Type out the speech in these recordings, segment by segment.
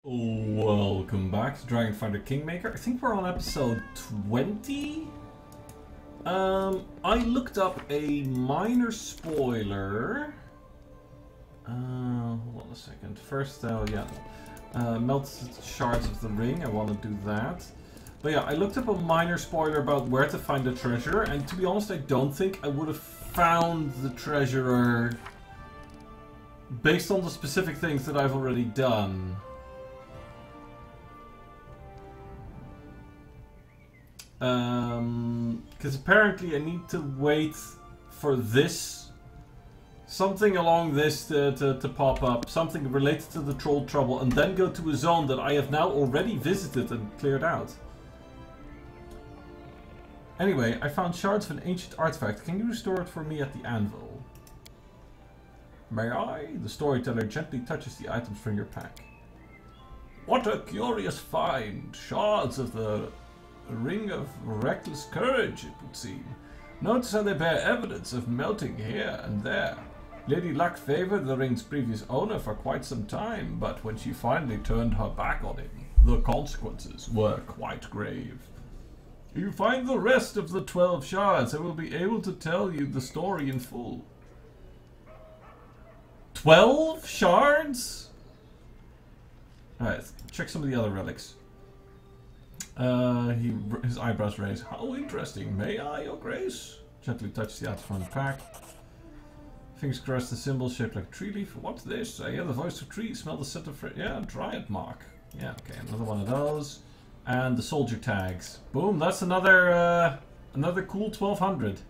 Welcome back to Dragonfinder Kingmaker. I think we're on episode 20. I looked up a minor spoiler. Hold on a second. First, melted shards of the ring. I want to do that. But yeah, I looked up a minor spoiler about where to find the treasure, and to be honest, I don't think I would have found the treasurer based on the specific things that I've already done. Because apparently I need to wait for this, something along this to pop up, something related to the troll trouble, and then go to a zone that I have now already visited and cleared out. Anyway, I found shards of an ancient artifact. Can you restore it for me at the anvil? May I? The storyteller gently touches the items from your pack. What a curious find! Shards of the ring of reckless courage, it would seem. Notice how they bear evidence of melting here and there. Lady Luck favored the ring's previous owner for quite some time, but when she finally turned her back on him, the consequences were quite grave. If you find the rest of the 12 shards, I will be able to tell you the story in full. 12 shards? Alright, check some of the other relics. His eyebrows raise. How interesting. May I, your grace? Gently touch the outer front pack. Fingers crossed, the symbol shaped like a tree leaf. What's this? I hear the voice of trees. Smell the scent of... Yeah, dryad mark. Yeah, okay, another one of those. And the soldier tags. Boom, that's another cool 1200.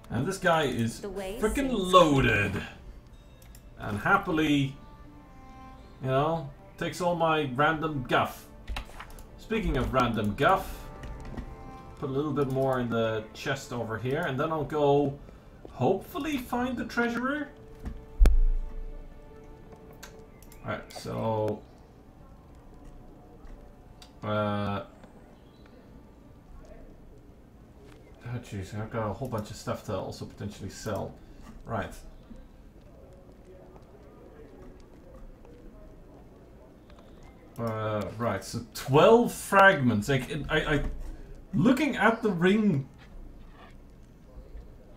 And this guy is freaking loaded. And happily, you know, takes all my random guff. Speaking of random guff, put a little bit more in the chest over here, and then I'll go hopefully find the treasurer. Alright, so oh jeez, I've got a whole bunch of stuff to also potentially sell. Right. Right, so 12 fragments. Like, looking at the ring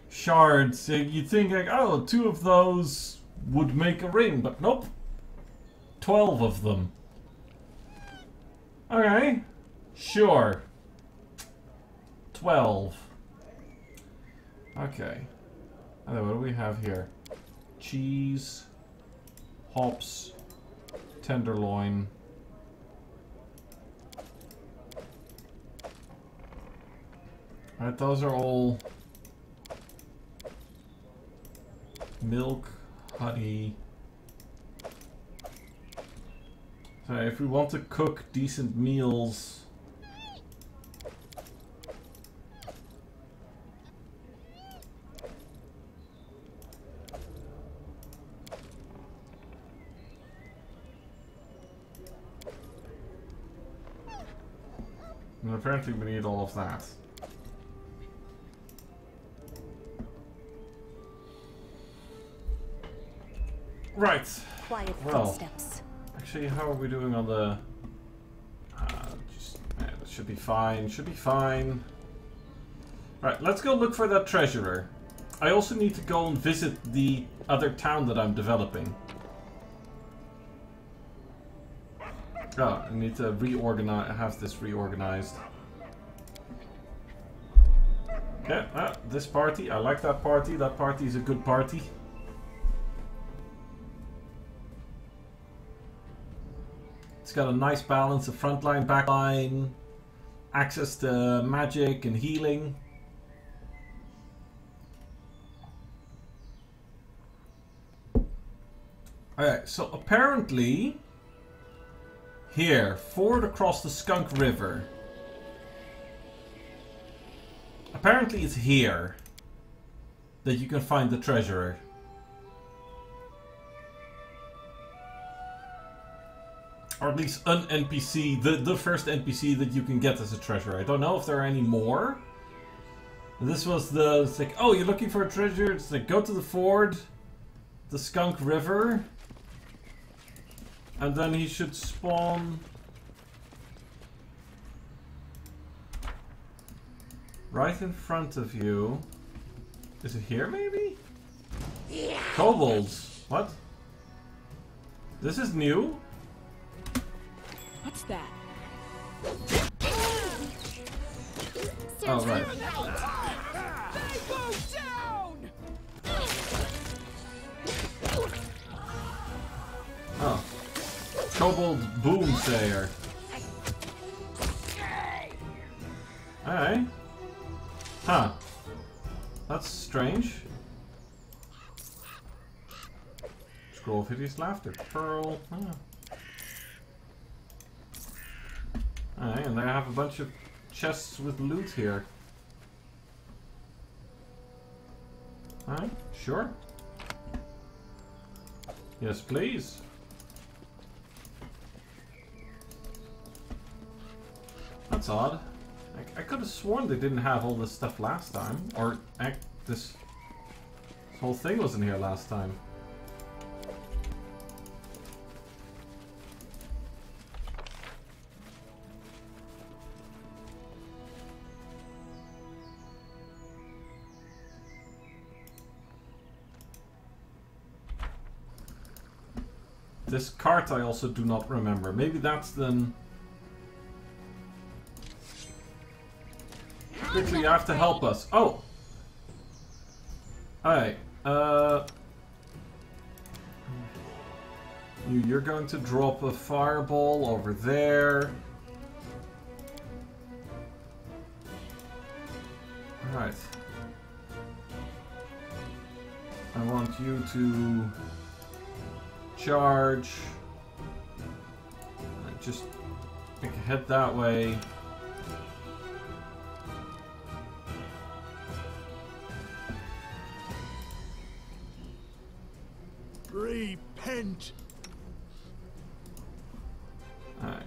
shards, you'd think like, oh, 2 of those would make a ring, but nope. 12 of them. Okay, sure. 12. Okay. What do we have here? Cheese, hops, tenderloin. Alright, those are all milk, honey. So if we want to cook decent meals, and apparently we need all of that. Right. Quiet well, footsteps. Actually, how are we doing on the... that should be fine. Should be fine. Right, let's go look for that treasurer. I also need to go and visit the other town that I'm developing. Oh, I need to reorganize. Have this reorganized. Yeah, this party. I like that party. That party is a good party. It's got a nice balance of frontline, backline, access to magic and healing. Alright, so apparently here, ford across the Skunk River. Apparently it's here that you can find the treasurer. Or at least an NPC, the first NPC that you can get as a treasure. I don't know if there are any more. This was it's like, oh, you're looking for a treasure? It's like, go to the ford, the Skunk River. And then he should spawn right in front of you. Is it here maybe? Yeah. Kobolds. What? This is new? What's that? Oh, right. They go down! Oh. Kobold Boomsayer. Alright. Huh. That's strange. Scroll of hideous laughter. Pearl. Ah. Alright, and I have a bunch of chests with loot here. Alright, sure. Yes, please. That's odd. I could have sworn they didn't have all this stuff last time. Or this whole thing wasn't here last time. This cart I also do not remember. Maybe that's then... Quickly, you have to help us. Oh! Alright, You're going to drop a fireball over there. Alright. I want you to charge. Just head that way. Repent. Alright.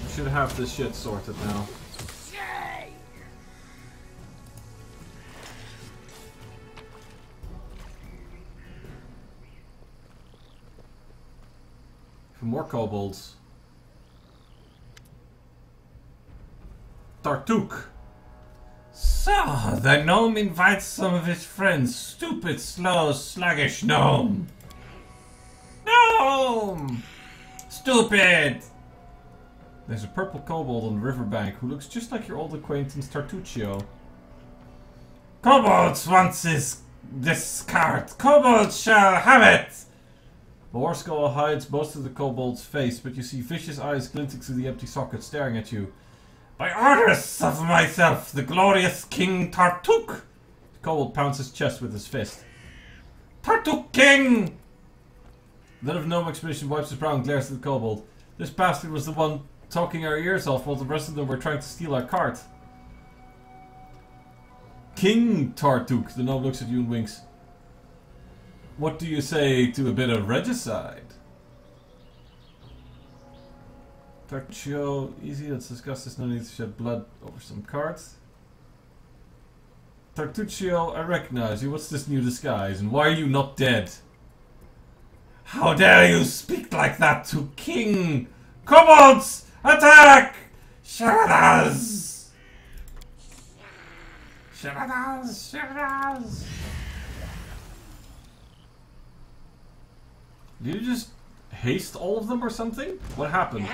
We should have this shit sorted now. For more kobolds. Tartuk. So, the gnome invites some of his friends. Stupid, slow, sluggish gnome. Gnome! Stupid! There's a purple kobold on the riverbank who looks just like your old acquaintance Tartuccio. Kobolds wants this cart. Kobolds shall have it! The horse skull hides most of the kobold's face, but you see vicious eyes glinting through the empty socket staring at you. By orders of myself, the glorious King Tartuk! The kobold pounds his chest with his fist. Tartuk King! Then of gnome expedition wipes his brow and glares at the kobold. This bastard was the one talking our ears off while the rest of them were trying to steal our cart. King Tartuk. The gnome looks at you and winks. What do you say to a bit of regicide? Tartuccio, easy, let's discuss this. No need to shed blood over some cards. Tartuccio, I recognize you. What's this new disguise? And why are you not dead? How dare you speak like that to King! Kobolds! Attack! Sharadas! Sharadas! Sharadas! Did you just haste all of them or something? What happened?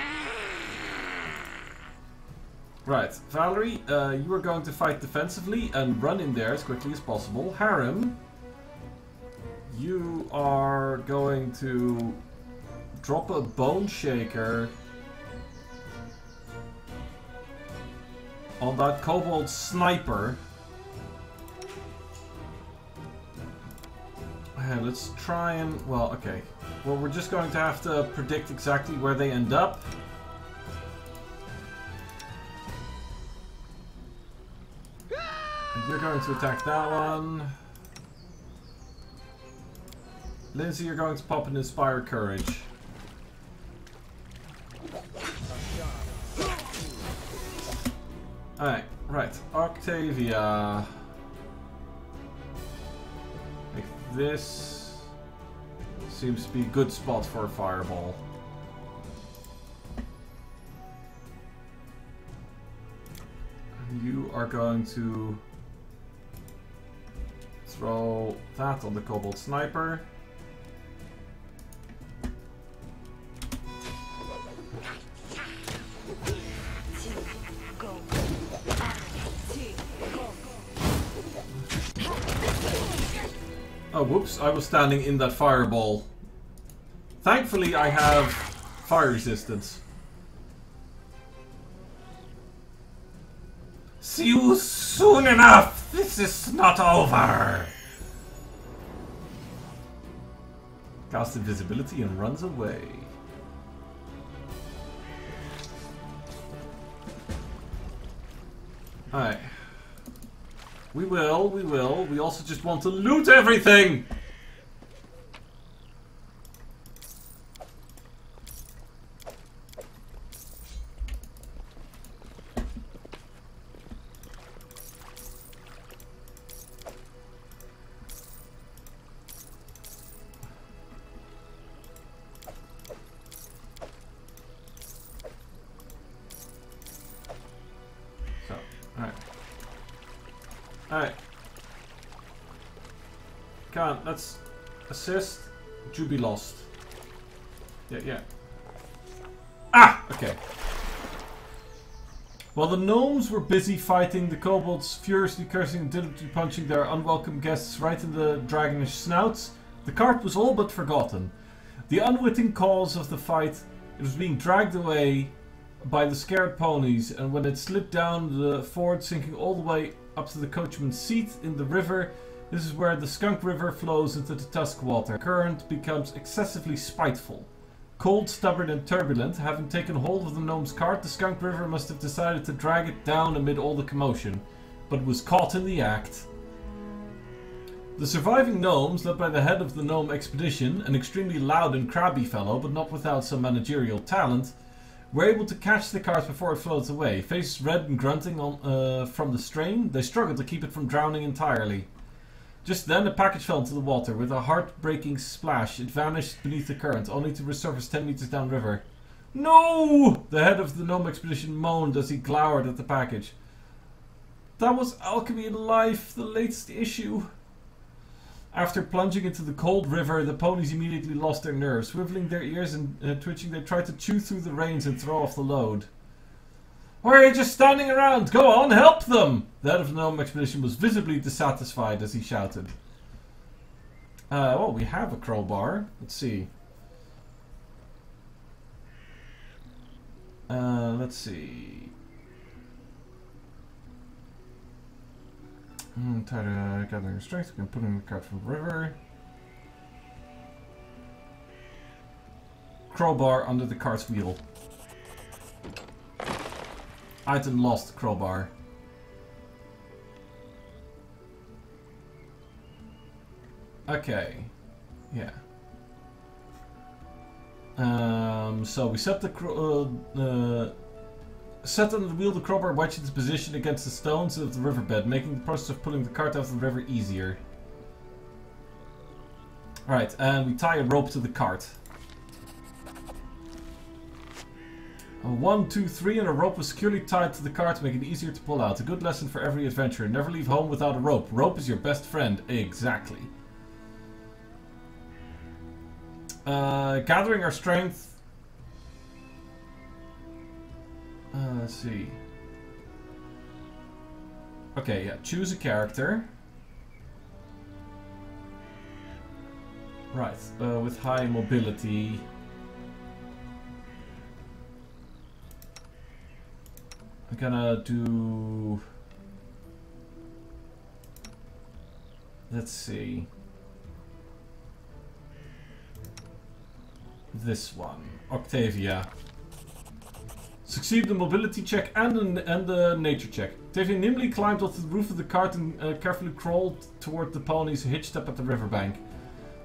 Right, Valerie, you are going to fight defensively and run in there as quickly as possible. Harem, you are going to drop a bone shaker on that kobold sniper. Let's try and... well, okay. Well, we're just going to have to predict exactly where they end up. And you're going to attack that one. Lindsay, you're going to pop an Inspire Courage. Alright, right. Octavia. Like this seems to be a good spot for a fireball. You are going to throw that on the Kobold Sniper. Oh, whoops, I was standing in that fireball. Thankfully, I have fire resistance. See you soon enough! This is not over! Casts invisibility and runs away. Alright. We will. We also just want to loot everything! So, alright. Alright. Come on, let's assist. Juby lost. Yeah. Ah! Okay. While the gnomes were busy fighting the kobolds, furiously cursing and diligently punching their unwelcome guests right in the dragonish snouts, the cart was all but forgotten. The unwitting cause of the fight, it was being dragged away by the scared ponies, and when it slipped down the ford, sinking all the way up to the coachman's seat in the river, this is where the Skunk River flows into the Tuskwater. The current becomes excessively spiteful. Cold, stubborn and turbulent, having taken hold of the gnome's cart, the Skunk River must have decided to drag it down amid all the commotion, but it was caught in the act. The surviving gnomes, led by the head of the gnome expedition, an extremely loud and crabby fellow, but not without some managerial talent, were able to catch the cart before it floats away. Faces red and grunting from the strain, they struggled to keep it from drowning entirely. Just then, the package fell into the water. With a heart-breaking splash, it vanished beneath the current, only to resurface 10 meters downriver. No! The head of the gnome expedition moaned as he glowered at the package. That was Alchemy in Life, the latest issue. After plunging into the cold river, the ponies immediately lost their nerves. Swiveling their ears and twitching, they tried to chew through the reins and throw off the load. Why are you just standing around? Go on, help them! The head of the gnome expedition was visibly dissatisfied as he shouted. Well, we have a crowbar. Let's see. Let's see. Tired of gathering strength. We can put in the cart from the river. Crowbar under the cart's wheel. Item lost, crowbar. Okay. Yeah. So we set the set on the wheel the crowbar wedged its position against the stones of the riverbed, making the process of pulling the cart out of the river easier. Alright, and we tie a rope to the cart. 1, 2, 3, and a rope was securely tied to the cart to make it easier to pull out. A good lesson for every adventurer. Never leave home without a rope. Rope is your best friend. Exactly. Gathering our strength. Let's see. Okay, yeah. Choose a character. Right. With high mobility. I'm gonna do... Let's see. This one. Octavia. Succeed the mobility check and the nature check. Octavia nimbly climbed onto the roof of the cart and carefully crawled toward the ponies hitched up at the riverbank.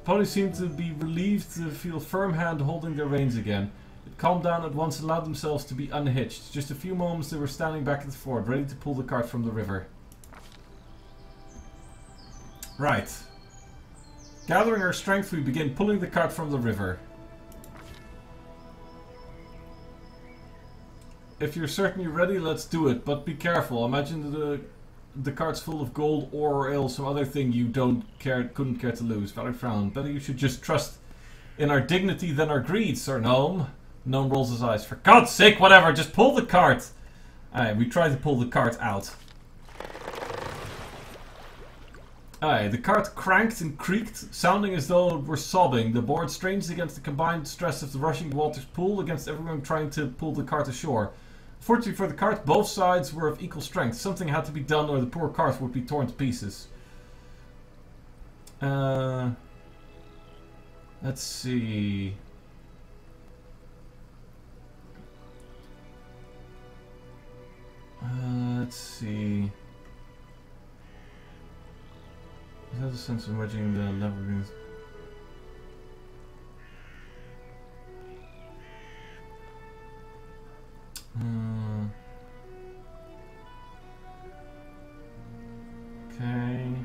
Ponies seemed to be relieved to feel a firm hand holding their reins again. It calmed down at once and allowed themselves to be unhitched. Just a few moments they were standing back at the ford, ready to pull the cart from the river. Right. Gathering our strength, we begin pulling the cart from the river. If you're certain you're ready, let's do it. But be careful. Imagine the cart's full of gold, ore, or ale, some other thing you couldn't care to lose. Valerie frowned. Better you should just trust in our dignity than our greed, Sir Gnome. Gnome rolls his eyes. For God's sake, whatever, just pull the cart. Alright, we try to pull the cart out. Alright, the cart cranked and creaked, sounding as though it were sobbing. The board strained against the combined stress of the rushing waters pool against everyone trying to pull the cart ashore. Fortunately for the cart, both sides were of equal strength. Something had to be done or the poor cart would be torn to pieces. Let's see. Let's see. Is that a sense of wedging the lever? Okay.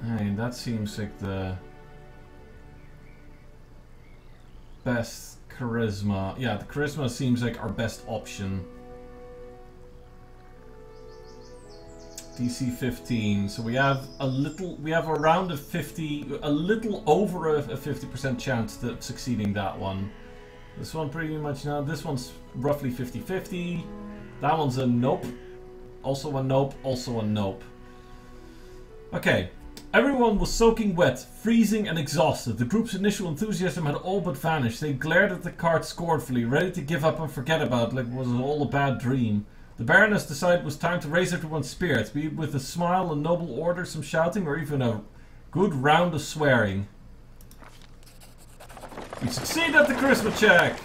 Hey, that seems like the best charisma. Yeah, the charisma seems like our best option. DC 15, so we have around a 50, a little over a 50% chance of succeeding that one. This one pretty much now, this one's roughly 50-50. That one's a nope. Also a nope, also a nope. Okay, everyone was soaking wet, freezing and exhausted. The group's initial enthusiasm had all but vanished. They glared at the cart scornfully, ready to give up and forget about it like it was all a bad dream. The Baroness decided it was time to raise everyone's spirits, be it with a smile, a noble order, some shouting, or even a good round of swearing. We succeed at the charisma check!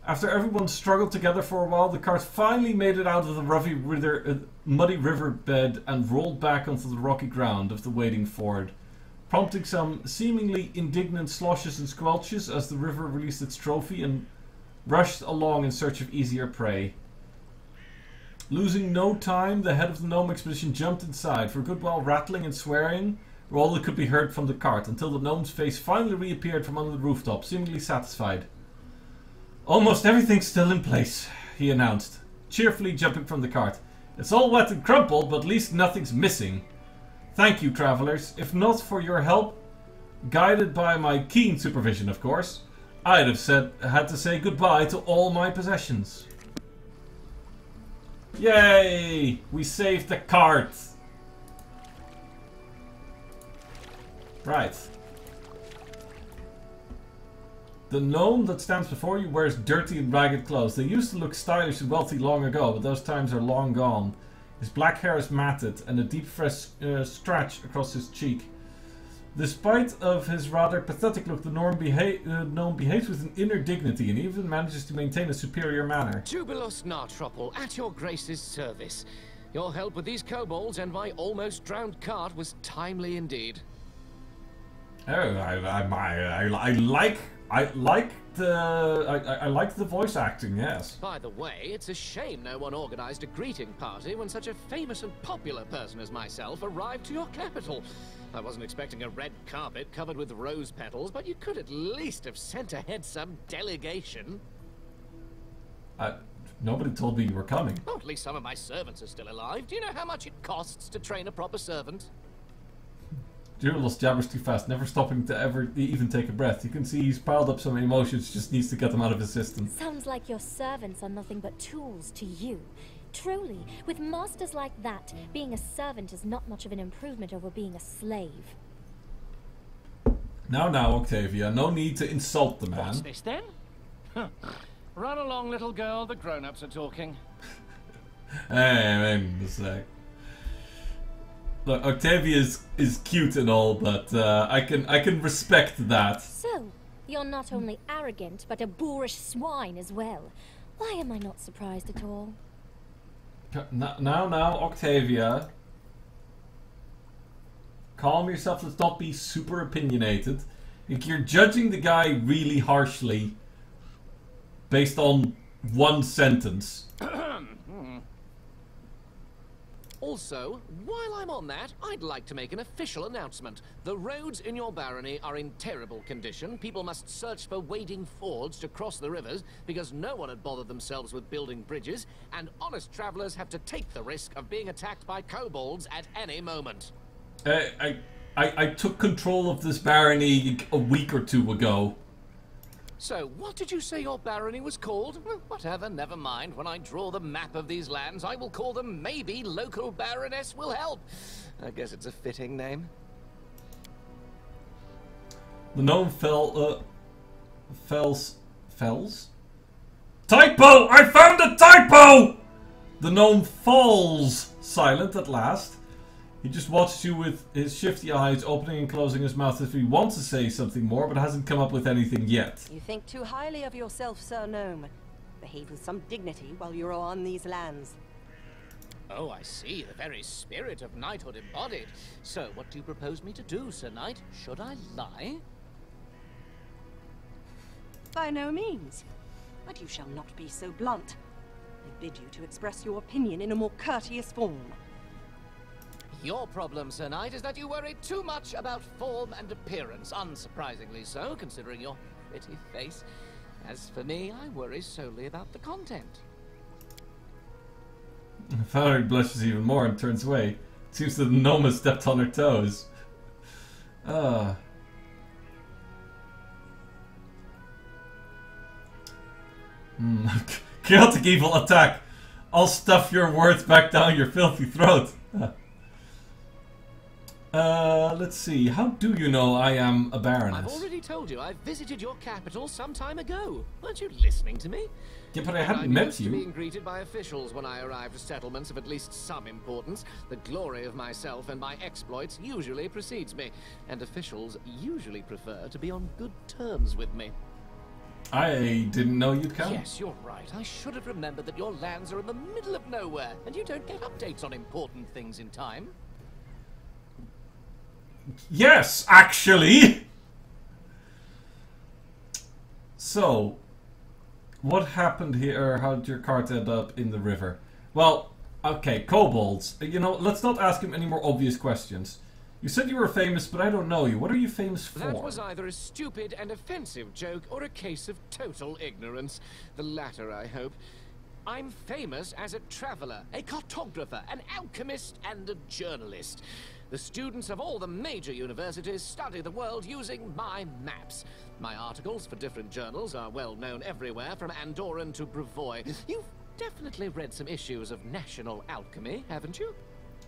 After everyone struggled together for a while, the cart finally made it out of the muddy riverbed and rolled back onto the rocky ground of the waiting ford, prompting some seemingly indignant sloshes and squelches as the river released its trophy and rushed along in search of easier prey. Losing no time, the head of the gnome expedition jumped inside, for a good while rattling and swearing were all that could be heard from the cart, until the gnome's face finally reappeared from under the rooftop, seemingly satisfied. Almost everything's still in place, he announced, cheerfully jumping from the cart. It's all wet and crumpled, but at least nothing's missing. Thank you, travelers. If not for your help, guided by my keen supervision, of course, I'd have had to say goodbye to all my possessions. Yay! We saved the cart! Right. The gnome that stands before you wears dirty and ragged clothes. They used to look stylish and wealthy long ago, but those times are long gone. His black hair is matted, and a deep fresh scratch across his cheek. Despite of his rather pathetic look, the gnome behaves with an inner dignity and even manages to maintain a superior manner. Jubilus Nartropple, at your grace's service. Your help with these kobolds and my almost drowned cart was timely indeed. Oh, I like the voice acting, yes. By the way, it's a shame no one organized a greeting party when such a famous and popular person as myself arrived to your capital. I wasn't expecting a red carpet covered with rose petals, but you could at least have sent ahead some delegation. Nobody told me you were coming. Oh, at least some of my servants are still alive. Do you know how much it costs to train a proper servant? Jubilus jabbers too fast, never stopping to ever even take a breath. You can see he's piled up some emotions, just needs to get them out of his system. Sounds like your servants are nothing but tools to you. Truly, with masters like that, being a servant is not much of an improvement over being a slave. Now, Octavia, no need to insult the man. What's this then? Huh. Run along, little girl, the grown-ups are talking. Hey, wait a sec. Look, Octavia is cute and all, but I can respect that. So, you're not only arrogant, but a boorish swine as well. Why am I not surprised at all? Now, Octavia. Calm yourself. Let's not be super opinionated. Like, you're judging the guy really harshly based on one sentence. Also, while I'm on that, I'd like to make an official announcement. The roads in your barony are in terrible condition. People must search for wading fords to cross the rivers because no one had bothered themselves with building bridges, and honest travelers have to take the risk of being attacked by kobolds at any moment. I took control of this barony a week or two ago. So, what did you say your barony was called? Well, whatever, never mind. When I draw the map of these lands, I will call them Maybe Local Baroness Will Help. I guess it's a fitting name. The gnome fells? Typo! I found a typo! The gnome falls silent at last. He just watches you with his shifty eyes, opening and closing his mouth as if he wants to say something more, but hasn't come up with anything yet. You think too highly of yourself, Sir Gnome. Behave with some dignity while you're on these lands. Oh, I see. The very spirit of knighthood embodied. So, what do you propose me to do, Sir Knight? Should I lie? By no means. But you shall not be so blunt. I bid you to express your opinion in a more courteous form. Your problem, Sir Knight, is that you worry too much about form and appearance. Unsurprisingly so, considering your pretty face. As for me, I worry solely about the content. Valerie blushes even more and turns away. It seems that the gnome has stepped on her toes. Chaotic evil attack. I'll stuff your words back down your filthy throat. Let's see. How do you know I am a baroness? I've already told you. I visited your capital some time ago. Weren't you listening to me? Yeah, but I hadn't met you. I'm used to being greeted by officials when I arrive at settlements of at least some importance. The glory of myself and my exploits usually precedes me, and officials usually prefer to be on good terms with me. I didn't know you'd come. Yes, you're right. I should have remembered that your lands are in the middle of nowhere, and you don't get updates on important things in time. Yes, actually! So, what happened here? How did your cart end up in the river? Well, okay, kobolds. You know, let's not ask him any more obvious questions. You said you were famous, but I don't know you. What are you famous for? That was either a stupid and offensive joke or a case of total ignorance. The latter, I hope. I'm famous as a traveler, a cartographer, an alchemist, and a journalist. The students of all the major universities study the world using my maps. My articles for different journals are well known everywhere, from Andorran to Brevoy. You've definitely read some issues of National Alchemy, haven't you?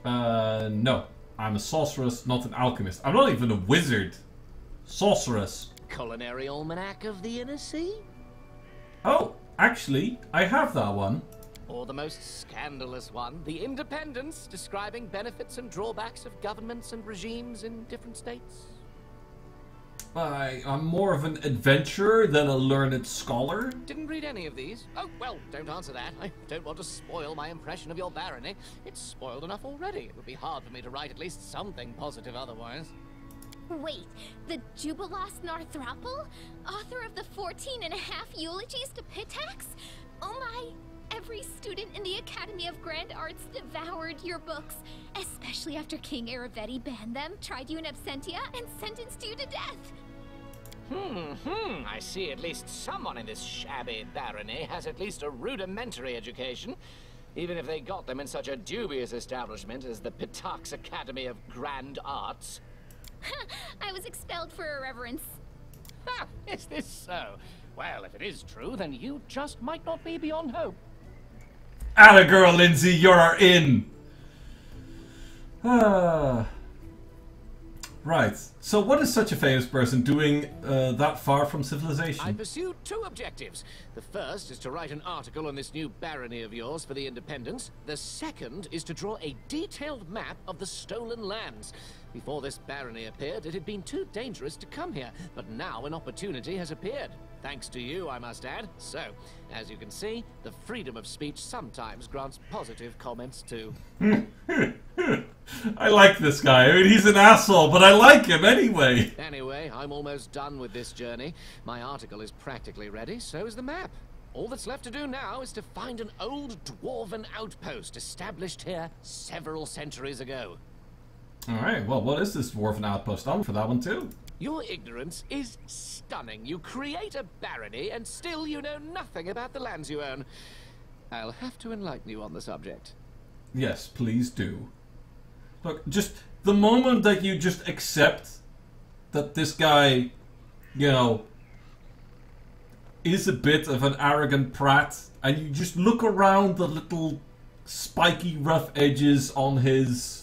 No. I'm a sorceress, not an alchemist. I'm not even a wizard. Sorceress. Culinary Almanac of the Inner Sea? Oh, actually, I have that one. Or the most scandalous one, The Independence, describing benefits and drawbacks of governments and regimes in different states. I'm more of an adventurer than a learned scholar. Didn't read any of these. Oh, well, don't answer that. I don't want to spoil my impression of your barony. It's spoiled enough already. It would be hard for me to write at least something positive otherwise. Wait, the Jubilost Narthrapple? Author of the 14.5 eulogies to Pitax? Oh my, every student in the Academy of Grand Arts devoured your books, especially after King Aravetti banned them, tried you in absentia, and sentenced you to death. I see at least someone in this shabby barony has at least a rudimentary education, even if they got them in such a dubious establishment as the Pitax Academy of Grand Arts. I was expelled for irreverence. Ha! Is this so? Well, if it is true, then you just might not be beyond hope. Atta girl, Lindsay, you're in! Right. So what is such a famous person doing that far from civilization? I pursue two objectives. The first is to write an article on this new barony of yours for the Independence. The second is to draw a detailed map of the stolen lands. Before this barony appeared, it had been too dangerous to come here, but now an opportunity has appeared. Thanks to you, I must add. So, as you can see, the freedom of speech sometimes grants positive comments too. I like this guy. I mean, he's an asshole, but I like him anyway. Anyway, I'm almost done with this journey. My article is practically ready, so is the map. All that's left to do now is to find an old dwarven outpost established here several centuries ago. Alright, well, what is this dwarven outpost? I'm for that one too. Your ignorance is stunning. You create a barony and still you know nothing about the lands you own. I'll have to enlighten you on the subject. Yes, please do. Look, just the moment that you just accept that this guy, you know, is a bit of an arrogant prat, and you just look around the little spiky rough edges on his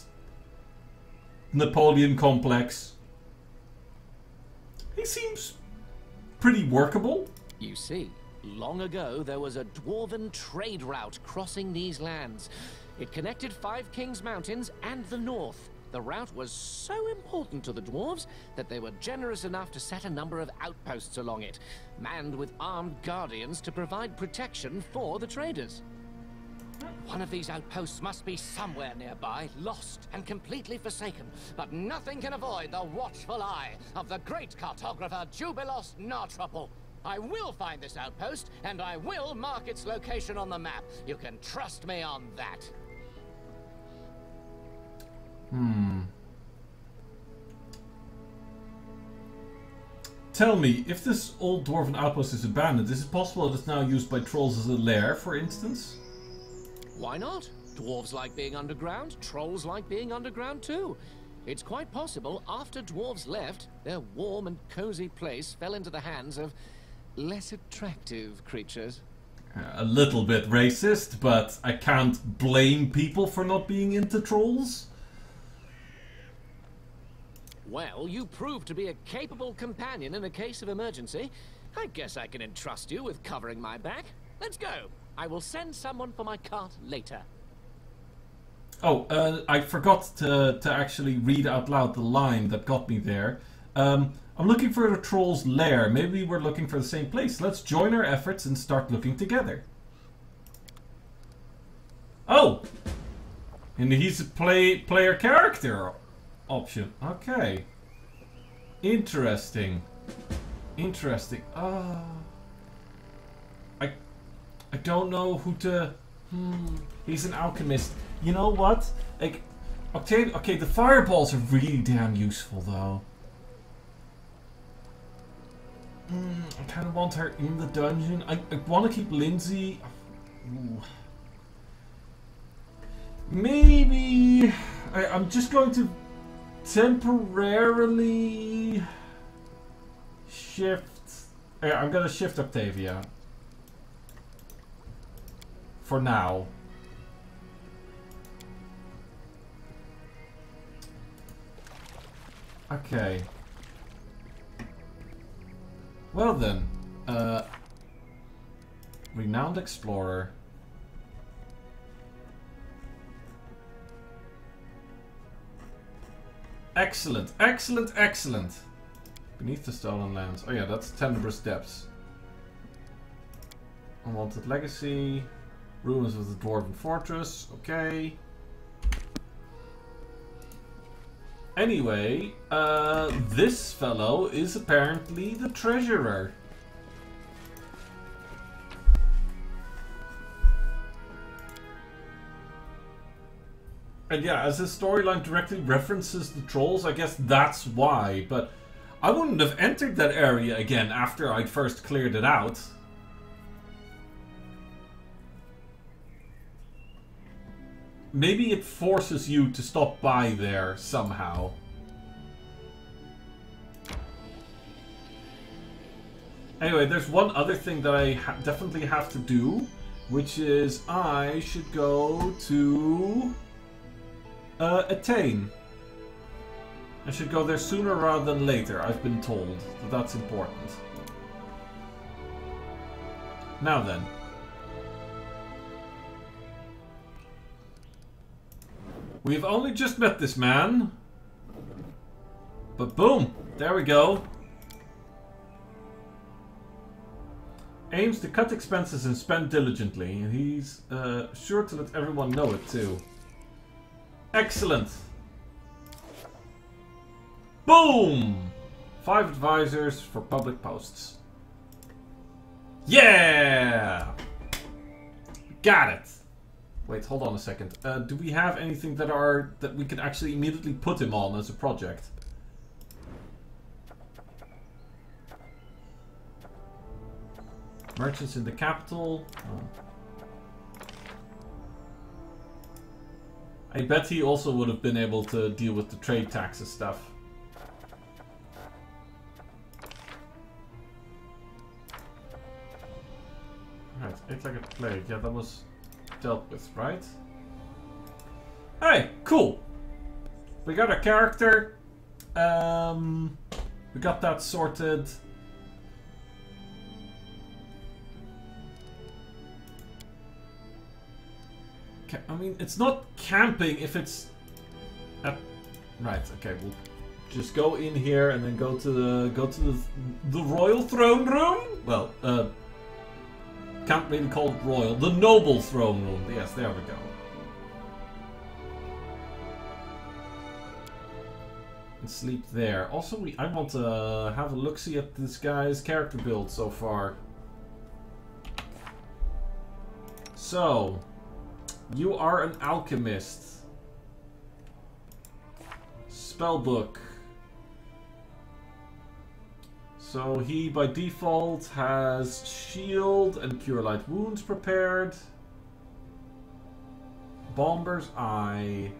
Napoleon complex, he seems pretty workable. You see, long ago there was a dwarven trade route crossing these lands. It connected Five Kings Mountains and the north. The route was so important to the dwarves that they were generous enough to set a number of outposts along it, manned with armed guardians to provide protection for the traders. One of these outposts must be somewhere nearby, lost and completely forsaken, but nothing can avoid the watchful eye of the great cartographer Jubilos Nartruple. I will find this outpost, and I will mark its location on the map. You can trust me on that. Tell me, if this old dwarven outpost is abandoned, is it possible that it's now used by trolls as a lair, for instance? Why not? Dwarves like being underground, trolls like being underground too. It's quite possible after dwarves left, their warm and cozy place fell into the hands of less attractive creatures. A little bit racist, but I can't blame people for not being into trolls. Well, you proved to be a capable companion in a case of emergency. I guess I can entrust you with covering my back. Let's go. I will send someone for my cart later. Oh, I forgot to actually read out loud the line that got me there. I'm looking for the troll's lair. Maybe we're looking for the same place. Let's join our efforts and start looking together. Oh! And he's a player character option. Okay. Interesting. Interesting. I don't know who to... He's an alchemist. You know what? Like, okay, the fireballs are really damn useful, though. I kind of want her in the dungeon. I want to keep Lindsay. Ooh. Maybe... I'm just going to temporarily shift... I'm going to shift Octavia. For now. Okay. Well then. Renowned explorer. Excellent, excellent, excellent. Beneath the stolen lands. Oh yeah, that's Tenebrous Depths. Unwanted legacy. Ruins of the Dwarven Fortress. Okay. Anyway, this fellow is apparently the treasurer. And yeah, as this storyline directly references the trolls, I guess that's why. But I wouldn't have entered that area again after I'd first cleared it out. Maybe it forces you to stop by there somehow. Anyway, there's one other thing that I definitely have to do, which is I should go to Attain. I should go there sooner rather than later, I've been told. But that's important. Now then. We've only just met this man. But boom! There we go. Aims to cut expenses and spend diligently. And he's sure to let everyone know it too. Excellent! Boom! 5 advisors for public posts. Yeah! Got it! Wait, hold on a second. Do we have anything that we can actually immediately put him on as a project? Merchants in the capital. Oh. I bet he also would have been able to deal with the trade taxes stuff. Right, it's like a plague. Yeah, that was dealt with, right? Hey, cool. We got a character. We got that sorted. I mean, it's not camping if it's right. Okay, we'll just go in here and then go to the royal throne room. Well, can't really call it royal. The noble throne room. Yes, there we go. And sleep there. Also, I want to have a look-see at this guy's character build so far. So, you are an alchemist. Spellbook. So he, by default, has shield and cure light wounds prepared. Bomber's eye.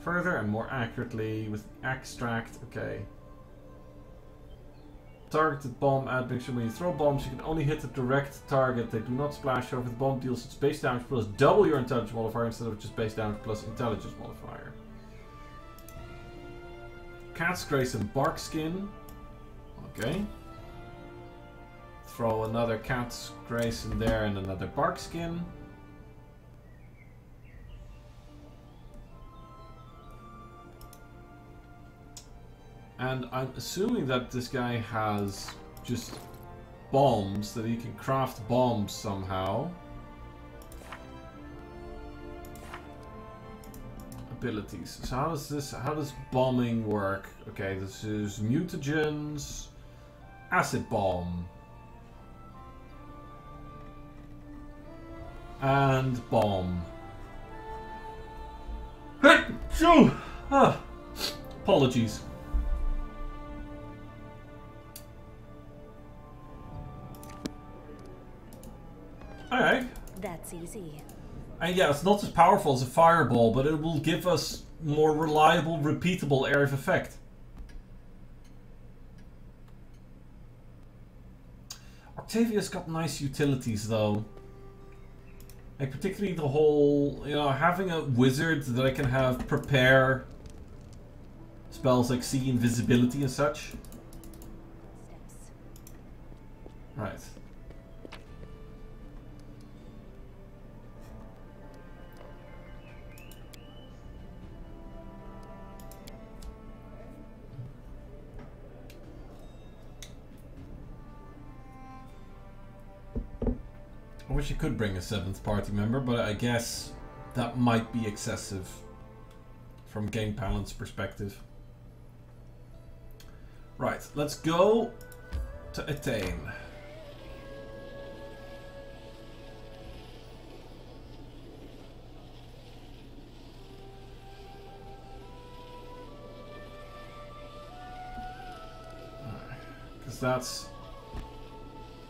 Further and more accurately with extract. Okay. Targeted bomb admixture. When you throw bombs, you can only hit the direct target. They do not splash over. The bomb deals its base damage plus double your intelligence modifier instead of just base damage plus intelligence modifier. Cat's Grace and Bark Skin. Okay. Throw another Cat's Grace in there and another Bark Skin. And I'm assuming that this guy has just bombs, that he can craft bombs somehow. Abilities. So how does bombing work? Okay, this is mutagens, acid bomb, and bomb. Apologies. Alright. That's easy. And yeah, it's not as powerful as a fireball, but it will give us more reliable, repeatable area of effect. Octavia's got nice utilities though. Like particularly the whole, you know, having a wizard that I can have prepare spells like see invisibility and such. Right. I wish you could bring a 7th party member, but I guess that might be excessive from game balance perspective. Right, let's go to Attain. Because that's...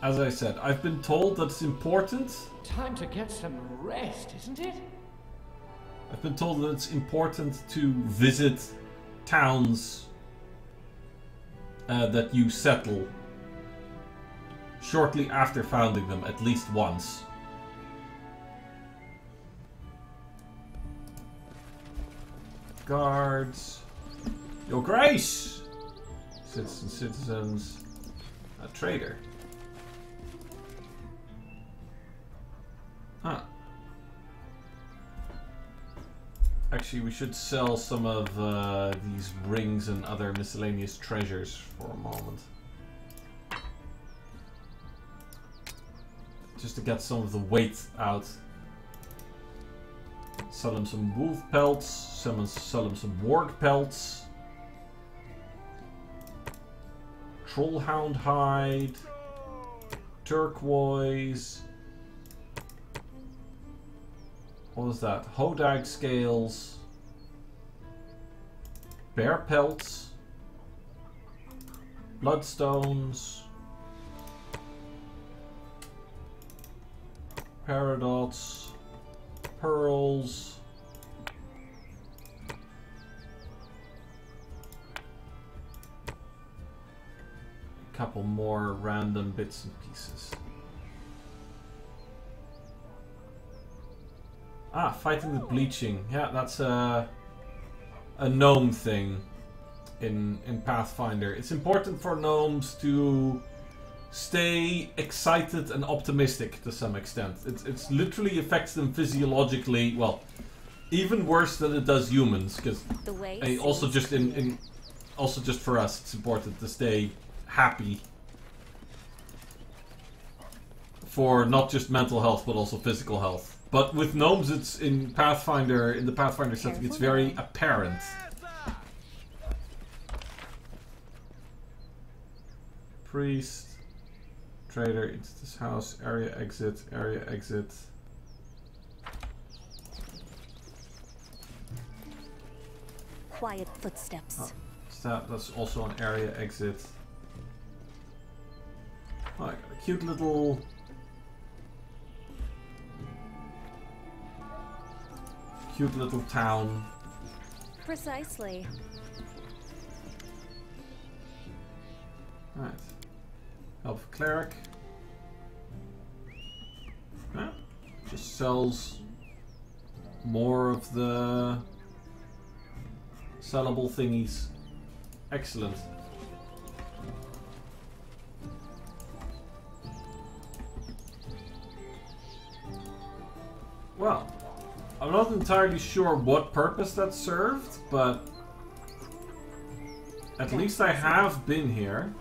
As I said, I've been told that it's important. Time to get some rest, isn't it? I've been told that it's important to visit towns that you settle shortly after founding them, at least once. Guards. Your Grace! Citizens. A trader. Huh. Actually, we should sell some of these rings and other miscellaneous treasures for a moment. Just to get some of the weight out. Sell him some wolf pelts, sell him some warg pelts. Trollhound hide. Turquoise. What was that? Hodag scales. Bear pelts. Bloodstones. Paradox. Pearls. A couple more random bits and pieces. Ah, fighting the bleaching. Yeah, that's a gnome thing in Pathfinder. It's important for gnomes to stay excited and optimistic to some extent. It's literally affects them physiologically. Well, even worse than it does humans, because also just for us, it's important to stay happy for not just mental health but also physical health. But with gnomes, it's in the Pathfinder setting, it's very apparent. Priest. Trader into this house. Area exit. Area exit. Quiet footsteps. Oh, that's also an area exit. Oh, I got a cute little... town. Precisely. Right. Elf cleric. Yeah. Just sells more of the sellable thingies. Excellent. Well, I'm not entirely sure what purpose that served, but at least I have been here.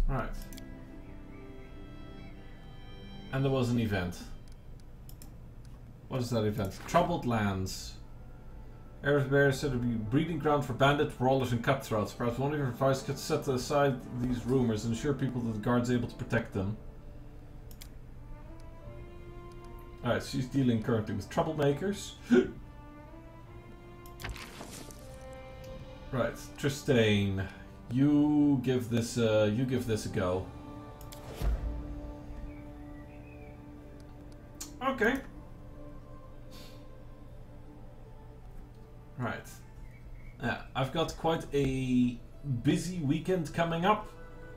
Right. And there was an event. What is that event? Troubled Lands. Area of Bear said to be a breeding ground for bandit, brawlers and cutthroats. Perhaps one of your advice could set aside these rumors and ensure people that the guard's able to protect them. Alright, she's dealing currently with troublemakers. Right, Tristane. You give this a go. Okay. Right. Yeah, I've got quite a busy weekend coming up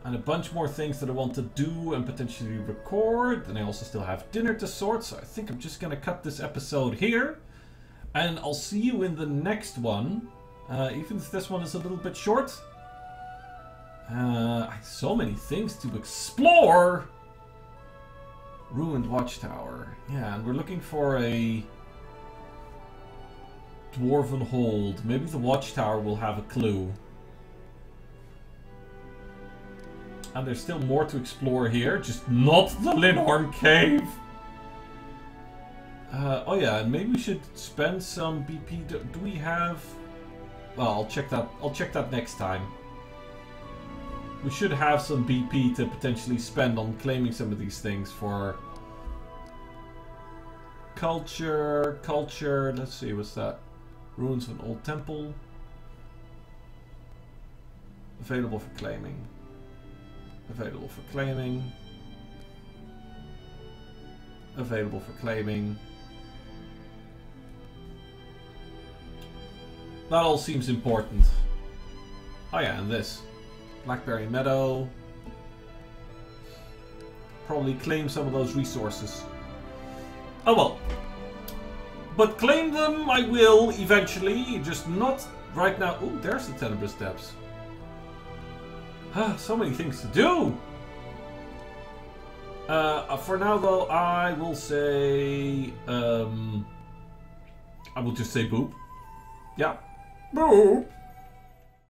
and a bunch more things that I want to do and potentially record, and I also still have dinner to sort, so I think I'm just gonna cut this episode here and I'll see you in the next one, even if this one is a little bit short. So many things to explore. Ruined Watchtower. Yeah, and we're looking for a Dwarven Hold. Maybe the Watchtower will have a clue. And there's still more to explore here, just not the Linhorn Cave. Oh yeah, and maybe we should spend some BP. Do we have... Well, I'll check that next time. We should have some BP to potentially spend on claiming some of these things for culture. Let's see, what's that? Ruins of an old temple. Available for claiming. Available for claiming. Available for claiming. That all seems important. Oh yeah, and this. Blackberry Meadow. Probably claim some of those resources. Oh well. But claim them I will eventually, just not right now. Oh, there's the Tenebrous Depths. So many things to do! For now though, I will say... I will just say boop. Yeah. Boop!